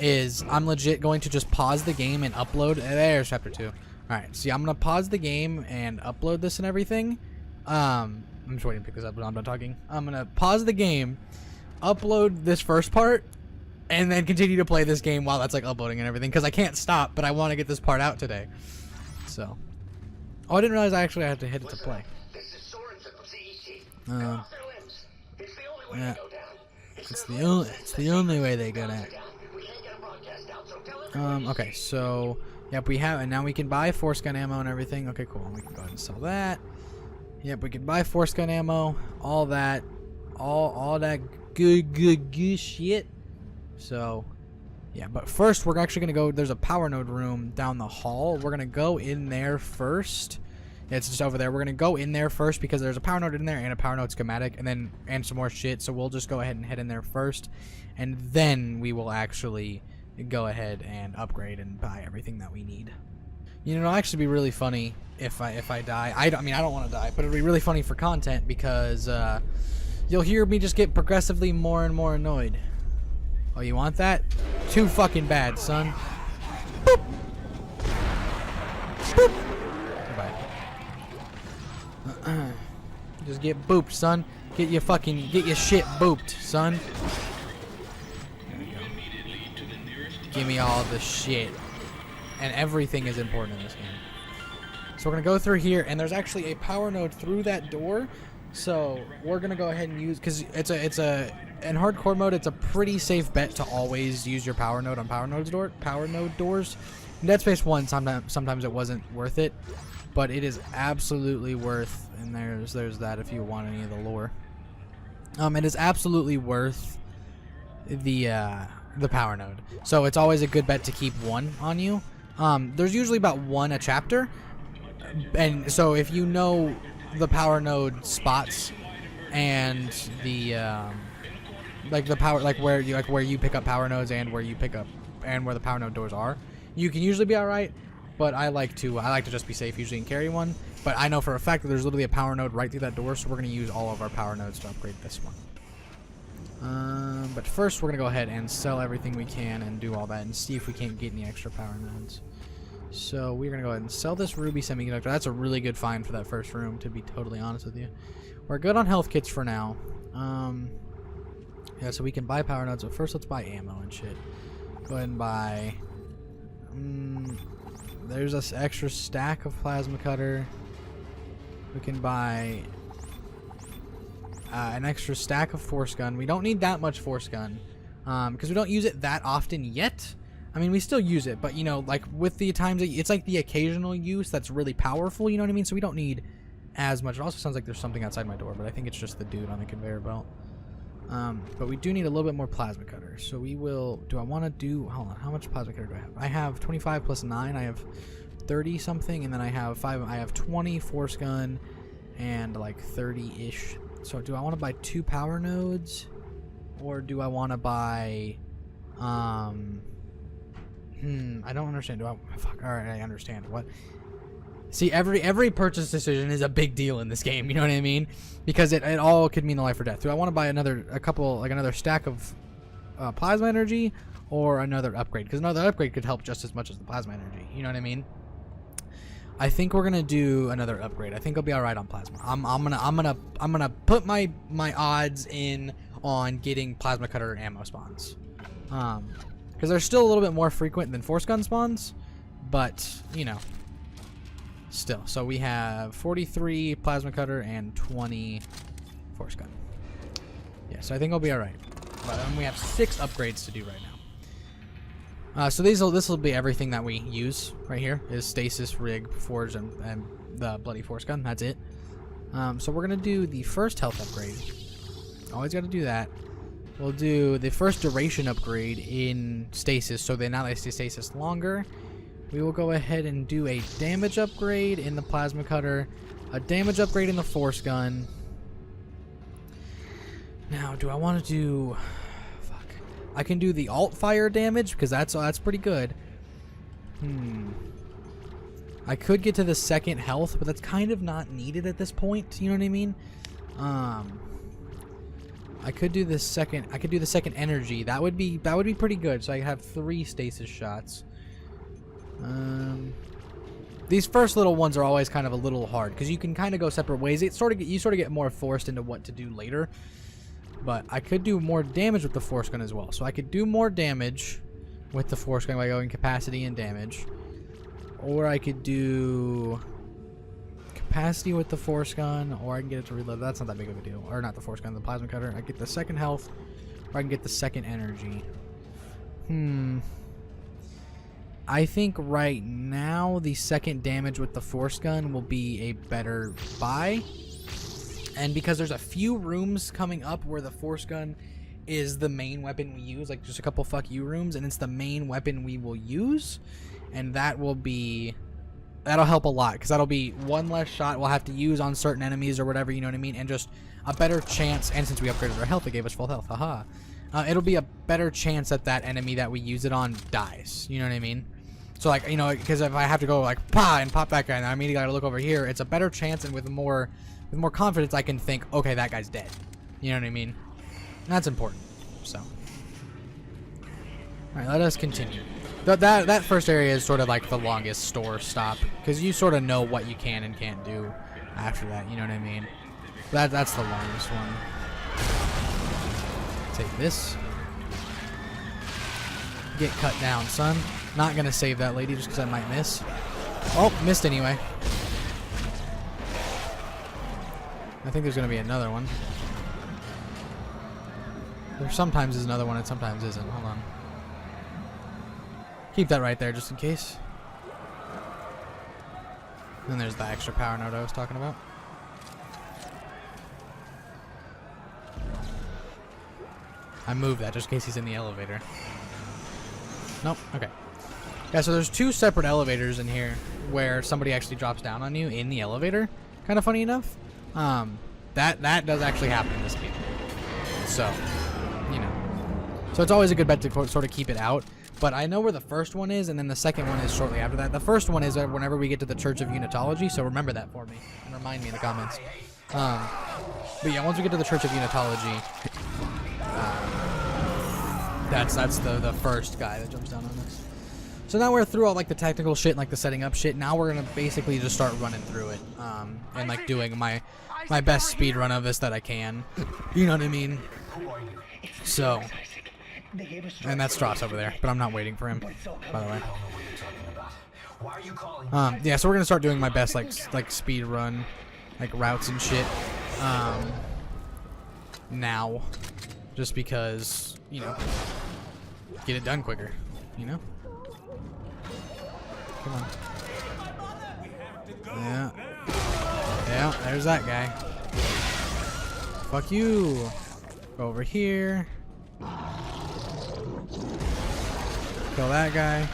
is I'm legit going to just pause the game and upload. There's Chapter 2. Alright, see, I'm going to pause the game and upload this and everything. I'm just waiting to pick this up, but I'm done talking. I'm going to pause the game, upload this first part, and then continue to play this game while that's like uploading and everything, because I can't stop, but I want to get this part out today. So. Oh, I didn't realize I actually had to hit it to play. Yeah. It's the only way they go down. Okay, so yep, we have, and now we can buy force gun ammo and everything. Okay, cool. We can go ahead and sell that. Yep, we can buy force gun ammo, all that, all that good shit. So, yeah, but first we're actually gonna go. There's a power node room down the hall. We're gonna go in there first. Yeah, it's just over there. We're gonna go in there first because there's a power node in there and a power node schematic, and some more shit. So we'll just go ahead and head in there first, and then we will actually go ahead and upgrade and buy everything that we need. You know, it'll actually be really funny if I die. I don't want to die, but it'll be really funny for content because you'll hear me just get progressively more and more annoyed. Oh, you want that? Too fucking bad, son. Boop. Boop. Goodbye. Just get booped, son. Get your shit booped, son. There we go. Give me all the shit. And everything is important in this game. So we're gonna go through here, and there's actually a power node through that door. So we're gonna go ahead and use, because it's a in hardcore mode, it's a pretty safe bet to always use your power node on power node doors. In Dead Space 1, sometimes it wasn't worth it, but it is absolutely worth. And there's that if you want any of the lore. It is absolutely worth the power node. So it's always a good bet to keep one on you. There's usually about one a chapter, and so if you know the power node spots and the where you pick up power nodes and where the power node doors are, you can usually be all right. But I like to just be safe usually and carry one. But I know for a fact that there's literally a power node right through that door, so we're gonna use all of our power nodes to upgrade this one. But first we're gonna go ahead and sell everything we can and do all that and see if we can't get any extra power nodes. So we're gonna go ahead and sell this ruby semiconductor. That's a really good find for that first room, to be totally honest with you. We're good on health kits for now. Yeah, so we can buy power nodes, but first let's buy ammo and shit. Go ahead and buy. There's this extra stack of plasma cutter. We can buy an extra stack of force gun. We don't need that much force gun because we don't use it that often yet. I mean, we still use it, but you know, like with the times, it's like the occasional use that's really powerful. You know what I mean? So we don't need as much. It also sounds like there's something outside my door, but I think it's just the dude on the conveyor belt. But we do need a little bit more plasma cutter. So we will. Do I want to do? Hold on. How much plasma cutter do I have? I have 25 plus 9. I have 30 something, and then I have 5. I have 20 force gun and like 30-ish. So do I want to buy 2 power nodes, or do I want to buy? I don't understand. Do I? Fuck. All right, I understand. What? See, every purchase decision is a big deal in this game. You know what I mean? Because it all could mean the life or death. Do I want to buy another stack of plasma energy, or another upgrade? Because another upgrade could help just as much as the plasma energy. You know what I mean? I think we're gonna do another upgrade. I think I'll be all right on plasma. I'm gonna put my odds in on getting plasma cutter ammo spawns, because they're still a little bit more frequent than force gun spawns, but you know. Still, so we have 43 plasma cutter and 20 force gun. Yeah, so I think I'll be all right. But we have 6 upgrades to do right now. So this will be everything that we use right here is stasis, rig, forge, and the bloody force gun. That's it. So we're gonna do the first health upgrade. Always got to do that. we'll do the first duration upgrade in stasis, so now they stay stasis longer. We will go ahead and do a damage upgrade in the plasma cutter, a damage upgrade in the force gun. Now, do I want to do... Fuck. I can do the alt fire damage, because that's pretty good. I could get to the second health, but that's kind of not needed at this point. You know what I mean? I could do the second. I could do the second energy. That would be pretty good. So I have 3 stasis shots. These first little ones are always kind of a little hard because you can kind of go separate ways. You sort of get more forced into what to do later. But I could do more damage with the force gun as well. So I could do more damage with the force gun by going capacity and damage. Or I could do capacity with the force gun, or I can get it to reload. That's not that big of a deal. Or not the force gun, the plasma cutter. I get the second health, or I can get the second energy. I think right now the second damage with the force gun will be a better buy. And because there's a few rooms coming up where the force gun is the main weapon we use, like just a couple fuck you rooms, and it's the main weapon we will use. And that'll help a lot, because that'll be one less shot we'll have to use on certain enemies or whatever, you know what I mean? And just a better chance, and since we upgraded our health, it gave us full health, haha. It'll be a better chance that that enemy that we use it on dies, you know what I mean? So like, you know, because if I have to go like, pa, and pop that guy, and I immediately gotta look over here, it's a better chance, and with more confidence I can think, okay, that guy's dead. You know what I mean? And that's important, so. Alright, let us continue. That first area is sort of like the longest store stop, because you sort of know what you can and can't do after that, you know what I mean? That's the longest one. Take this. Get cut down, son. Not gonna save that lady just because I might miss. Oh, missed anyway. I think there's gonna be another one. There sometimes is another one and sometimes isn't. Hold on. Keep that right there just in case. And there's the extra power node I was talking about. I moved that just in case he's in the elevator. Nope. Okay. Yeah, so there's 2 separate elevators in here where somebody actually drops down on you in the elevator. Kind of funny enough. That does actually happen in this game. So, you know. So it's always a good bet to sort of keep it out. But I know where the first one is, and then the second one is shortly after that. The first one is whenever we get to the Church of Unitology, so remember that for me, and remind me in the comments. But yeah, once we get to the Church of Unitology, that's the first guy that jumps down on us. So now we're through all like the technical shit and like the setting up shit. Now we're gonna basically just start running through it, and like doing my best speed run of this that I can. You know what I mean? So. And that's Strauss over there, but I'm not waiting for him, by the way. Yeah, so we're gonna start doing my best like speed run, like routes and shit. Now, just because, you know, get it done quicker, you know. Come on. Yeah, there's that guy. Fuck you. Go over here. Kill that guy.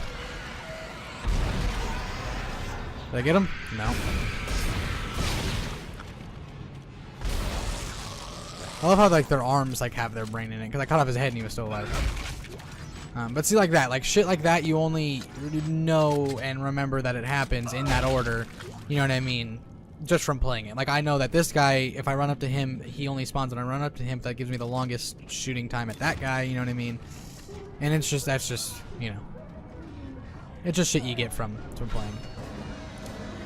Did I get him? No. I love how like their arms like have their brain in it, because I cut off his head and he was still alive. But see, like that, like shit like that, you only know and remember that it happens in that order. You know what I mean? Just from playing it. Like I know that this guy, if I run up to him, he only spawns when I run up to him. That gives me the longest shooting time at that guy. You know what I mean? And it's just, that's just, you know, it's just shit you get from playing.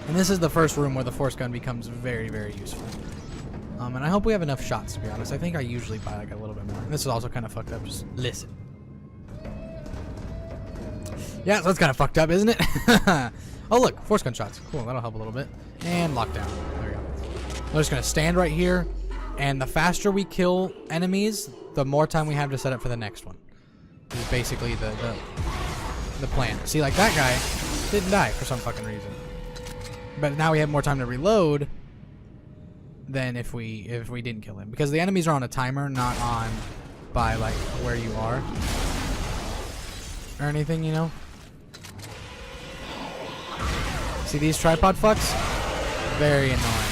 And this is the first room where the force gun becomes very, very useful. And I hope we have enough shots, to be honest. I think I usually buy like a little bit more. And this is also kind of fucked up. Just listen. Yeah, so that's kind of fucked up, isn't it? Oh, look, force gun shots. Cool, that'll help a little bit. And lockdown. There we go. We're just going to stand right here. And the faster we kill enemies, the more time we have to set up for the next one. This is basically the plan. See, like that guy didn't die for some fucking reason. But now we have more time to reload than if we didn't kill him, because the enemies are on a timer, not on by like where you are or anything, you know. See these tripod fucks? Very annoying.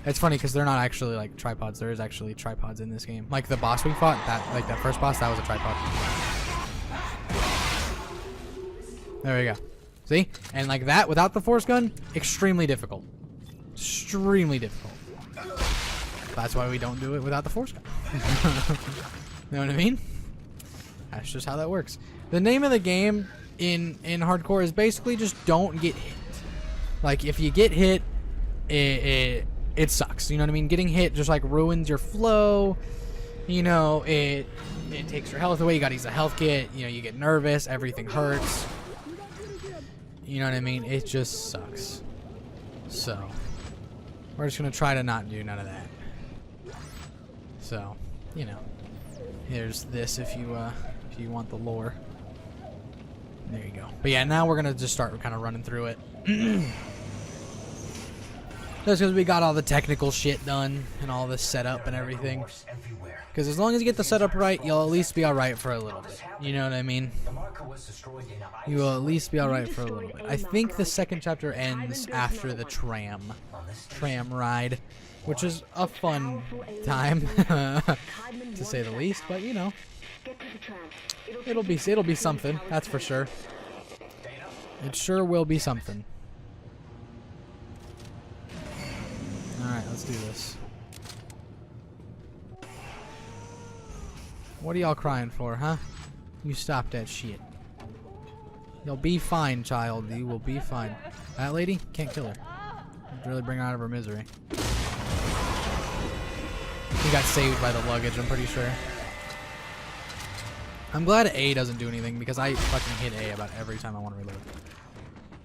It's funny because they're not actually like tripods. There is actually tripods in this game. Like the boss we fought, that first boss, that was a tripod. There we go. See? And like that, without the force gun, extremely difficult. Extremely difficult. That's why we don't do it without the force gun. Know what I mean? That's just how that works. The name of the game in hardcore is basically just don't get hit. Like if you get hit, it sucks. You know what I mean? Getting hit just like ruins your flow. You know, it takes your health away. You gotta use a health kit. You know, you get nervous. Everything hurts. You know what I mean? It just sucks. So, we're just gonna try to not do none of that. So, you know, here's this if you want the lore. There you go. But yeah, now we're gonna just start kind of running through it. Just because we got all the technical shit done and all the setup and everything. Because as long as you get the setup right, you'll at least be alright for a little bit. You know what I mean? You will at least be alright for a little bit. I think the second chapter ends after the tram ride, which is a fun time, to say the least. But you know, it'll be something. That's for sure. It sure will be something. Alright, let's do this. What are y'all crying for, huh? You stop that shit. You'll be fine, child. You will be fine. That lady? Can't kill her. Really bring her out of her misery. He got saved by the luggage, I'm pretty sure. I'm glad A doesn't do anything because I fucking hit A about every time I want to reload.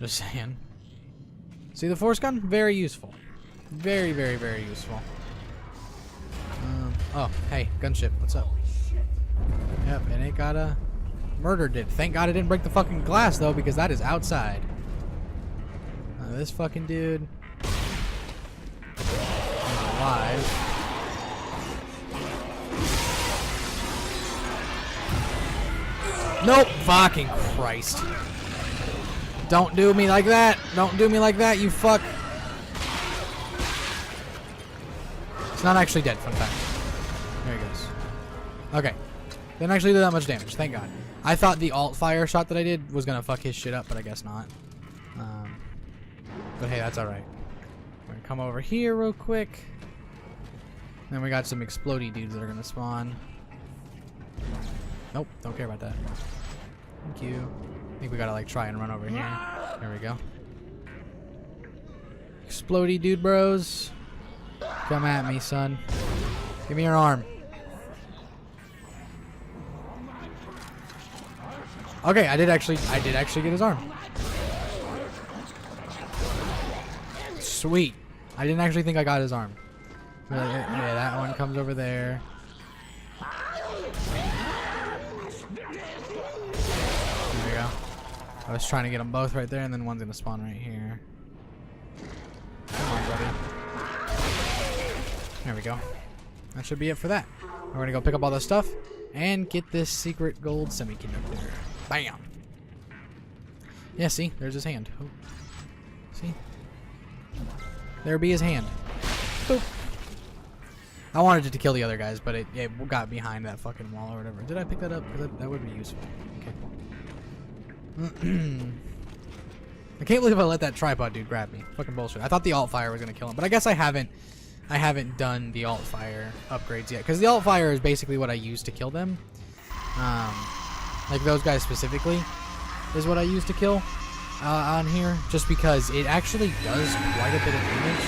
Just saying. See the force gun? Very useful. Very, very, very useful. Oh, hey, gunship. What's up? Yep, and it got murdered it. Thank God it didn't break the fucking glass though, because that is outside. This fucking dude is alive. Nope. Fucking Christ. Don't do me like that. Don't do me like that, you fuck. It's not actually dead, fun fact. There he goes. Okay. Didn't actually do that much damage, thank God. I thought the alt fire shot that I did was gonna fuck his shit up, but I guess not. But hey, that's alright. We're gonna come over here real quick. Then we got some explodey dudes that are gonna spawn. Nope, don't care about that. Thank you. I think we gotta like try and run over here. There we go. Explodey dude bros. Come at me, son. Give me your arm. Okay, I did actually get his arm. Sweet. I didn't actually think I got his arm. Yeah, that one comes over there. There we go. I was trying to get them both right there, and then one's gonna spawn right here. Come on, buddy. There we go. That should be it for that. We're gonna go pick up all this stuff and get this secret gold semiconductor. Bam! Yeah, see? There's his hand. Oh. See? There be his hand. Boop. I wanted it to kill the other guys, but it got behind that fucking wall or whatever. Did I pick that up? Because that would be useful. Okay. I can't believe I let that tripod dude grab me. Fucking bullshit. I thought the alt fire was gonna kill him, but I guess I haven't done the alt fire upgrades yet. Because the alt fire is basically what I use to kill them. Like those guys specifically is what I use to kill on here, just because it actually does quite a bit of damage.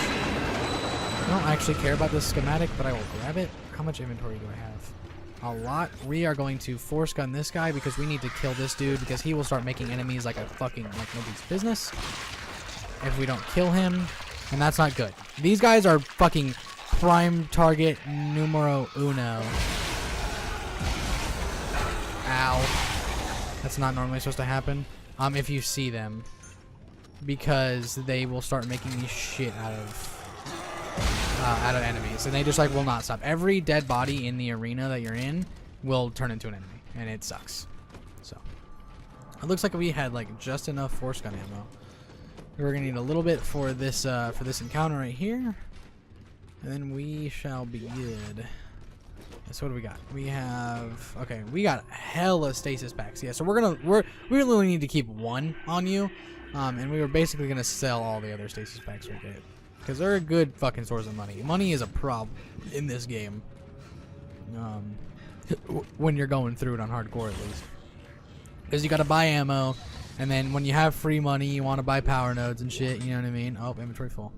I don't actually care about this schematic, but I will grab it. How much inventory do I have? A lot. We are going to force gun this guy because we need to kill this dude because he will start making enemies like a fucking like nobody's business if we don't kill him, and that's not good. These guys are fucking prime target numero uno. Ow. That's not normally supposed to happen. If you see them, because they will start making me shit out of out of enemies, and they just like will not stop. Every dead body in the arena that you're in will turn into an enemy, and it sucks. So it looks like we had like just enough force gun ammo. We're gonna need a little bit for this encounter right here, and then we shall be good. So what do we got? We have, okay, we got hella stasis packs. Yeah, so we really need to keep one on you, and we were basically gonna sell all the other stasis packs we get, because they're a good fucking source of money. Money is a problem in this game, when you're going through it on hardcore at least, because you gotta buy ammo, and then when you have free money, you want to buy power nodes and shit. You know what I mean? Oh, inventory full.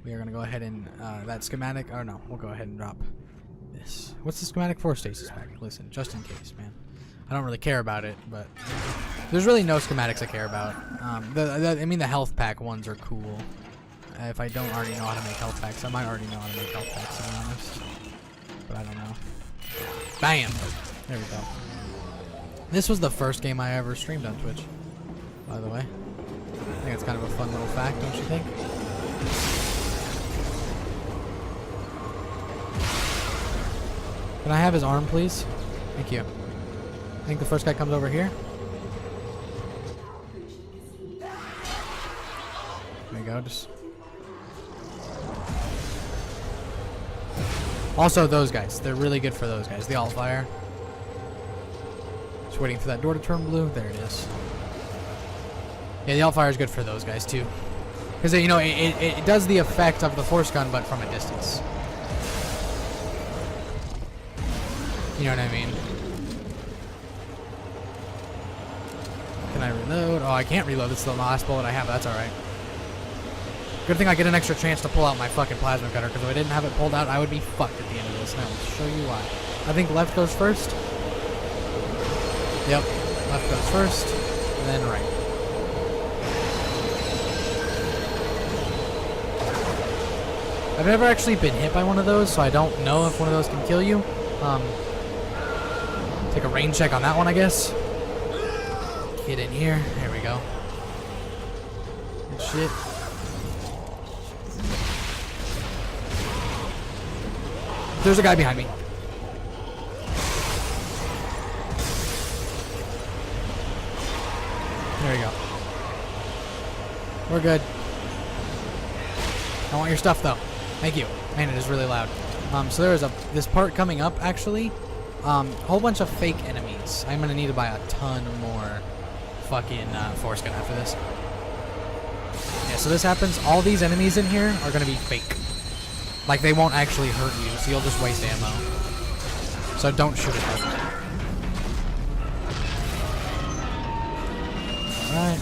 We are gonna go ahead and that schematic. Or no, we'll go ahead and drop. What's the schematic for stasis pack? Listen, just in case, man. I don't really care about it, but there's really no schematics I care about. I mean, the health pack ones are cool. If I don't already know how to make health packs, I might already know how to make health packs, to be honest. But I don't know. Bam! There we go. This was the first game I ever streamed on Twitch, by the way. I think it's kind of a fun little fact, don't you think? Can I have his arm, please? Thank you. I think the first guy comes over here. There you go. Just. Also, those guys. They're really good for those guys. The alt fire. Just waiting for that door to turn blue. There it is. Yeah, the alt fire is good for those guys too, because you know it does the effect of the force gun, but from a distance. You know what I mean? Can I reload? Oh, I can't reload. This is the last bullet I have. That's alright. Good thing I get an extra chance to pull out my fucking plasma cutter, because if I didn't have it pulled out, I would be fucked at the end of this, and I will show you why. I think left goes first. Yep. Left goes first, and then right. I've never actually been hit by one of those, so I don't know if one of those can kill you. Take a range check on that one, I guess. Get in here. There we go. Good shit. There's a guy behind me. There you go. We're good. I want your stuff, though. Thank you. Man, it is really loud. So there is this part coming up, actually. Whole bunch of fake enemies. I'm gonna need to buy a ton more fucking force gun after this. Yeah, so this happens. All these enemies in here are gonna be fake. Like, they won't actually hurt you, so you'll just waste ammo. So don't shoot at them. Alright.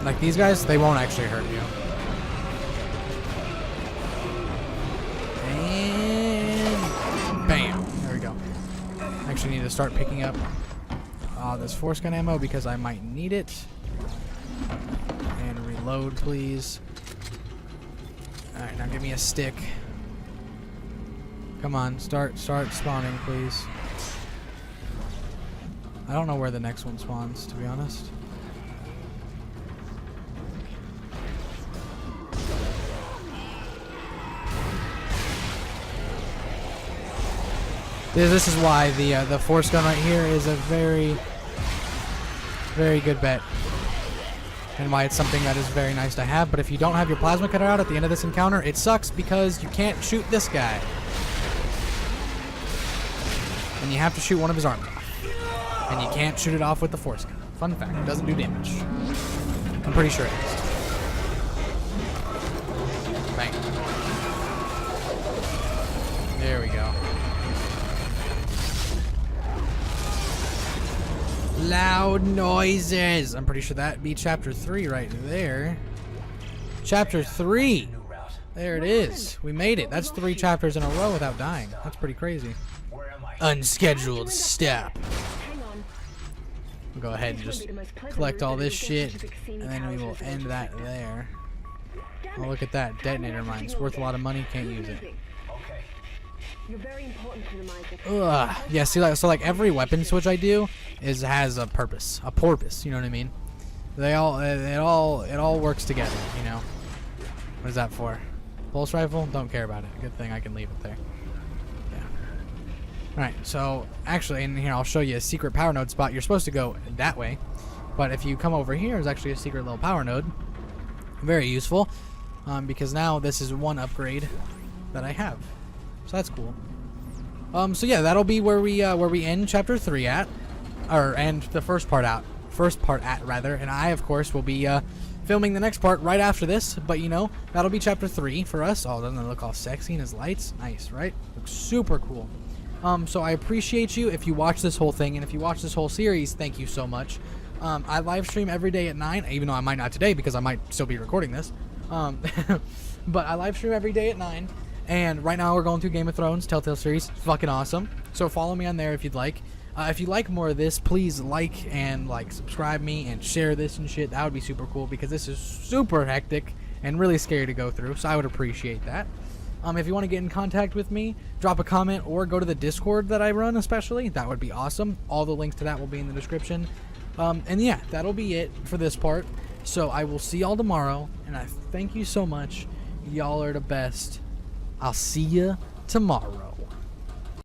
Like these guys, they won't actually hurt you. And bam. There we go. Actually need to start picking up this force gun ammo because I might need it. And reload, please. Alright, now give me a stick. Come on, start spawning, please. I don't know where the next one spawns, to be honest. This is why the force gun right here is a very, very good bet. And why it's something that is very nice to have. But if you don't have your plasma cutter out at the end of this encounter, it sucks because you can't shoot this guy. And you have to shoot one of his arms off. And you can't shoot it off with the force gun. Fun fact, it doesn't do damage. I'm pretty sure it is. Bang. There we go. Loud noises. I'm pretty sure that'd be chapter 3 right there. Chapter 3. There it is. We made it. That's 3 chapters in a row without dying. That's pretty crazy. Unscheduled step. We'll go ahead and just collect all this shit, and then we will end that there. Oh, look at that. Detonator mine. It's worth a lot of money. Can't use it. You're very important to the mines. Ugh. Yeah, see, so like every weapon switch I do has a purpose, a porpoise. You know what I mean? They all, it all works together. You know. What is that for? Pulse rifle, don't care about it. Good thing I can leave it there. Yeah. Alright, so actually in here I'll show you a secret power node spot. You're supposed to go that way, but if you come over here, there's actually a secret little power node. Very useful, because now this is one upgrade that I have. So that's cool. So yeah, that'll be where we end chapter 3 at, or end the first part at rather. And I of course will be filming the next part right after this. But you know, that'll be chapter 3 for us. Oh, doesn't it look all sexy in his lights? Nice, right? Looks super cool. So I appreciate you if you watch this whole thing, and if you watch this whole series, thank you so much. I live stream every day at 9, even though I might not today because I might still be recording this. But I live stream every day at 9, and right now we're going through Game of Thrones Telltale series. It's fucking awesome. So follow me on there if you'd like. If you like more of this, please like and subscribe me and share this and shit. That would be super cool because this is super hectic and really scary to go through. So I would appreciate that. If you want to get in contact with me, drop a comment or go to the Discord that I run especially. That would be awesome. All the links to that will be in the description. And yeah, that'll be it for this part. So I will see y'all tomorrow, and I thank you so much. Y'all are the best. I'll see you tomorrow.